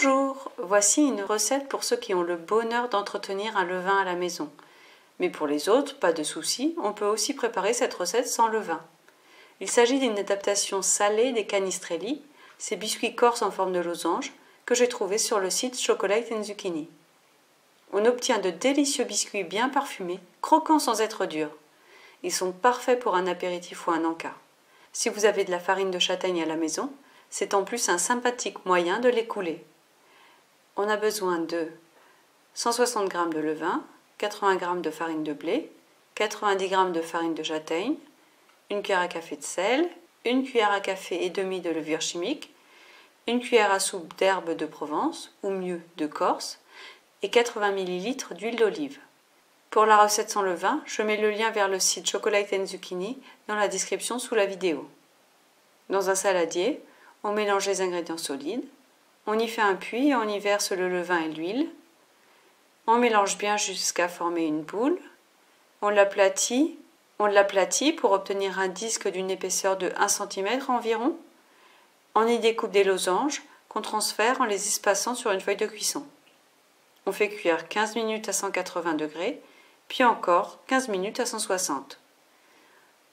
Bonjour, voici une recette pour ceux qui ont le bonheur d'entretenir un levain à la maison. Mais pour les autres, pas de souci, on peut aussi préparer cette recette sans levain. Il s'agit d'une adaptation salée des Canestrelli, ces biscuits corses en forme de losange que j'ai trouvés sur le site Chocolate & Zucchini. On obtient de délicieux biscuits bien parfumés, croquants sans être durs. Ils sont parfaits pour un apéritif ou un encas. Si vous avez de la farine de châtaigne à la maison, c'est en plus un sympathique moyen de les couler. On a besoin de 160 g de levain, 80 g de farine de blé, 90 g de farine de châtaigne, une cuillère à café de sel, une cuillère à café et demie de levure chimique, une cuillère à soupe d'herbe de Provence, ou mieux de Corse, et 80 ml d'huile d'olive. Pour la recette sans levain, je mets le lien vers le site Chocolate & Zucchini dans la description sous la vidéo. Dans un saladier, on mélange les ingrédients solides, on y fait un puits et on y verse le levain et l'huile. On mélange bien jusqu'à former une boule. On l'aplatit pour obtenir un disque d'une épaisseur de 1 cm environ. On y découpe des losanges qu'on transfère en les espaçant sur une feuille de cuisson. On fait cuire 15 minutes à 180 degrés, puis encore 15 minutes à 160.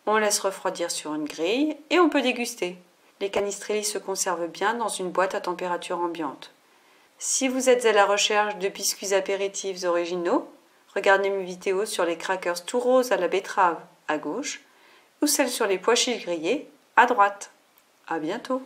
On laisse refroidir sur une grille et on peut déguster. Les Canestrelli se conservent bien dans une boîte à température ambiante. Si vous êtes à la recherche de biscuits apéritifs originaux, regardez mes vidéos sur les crackers tout roses à la betterave à gauche ou celles sur les pois chiches grillés à droite. À bientôt!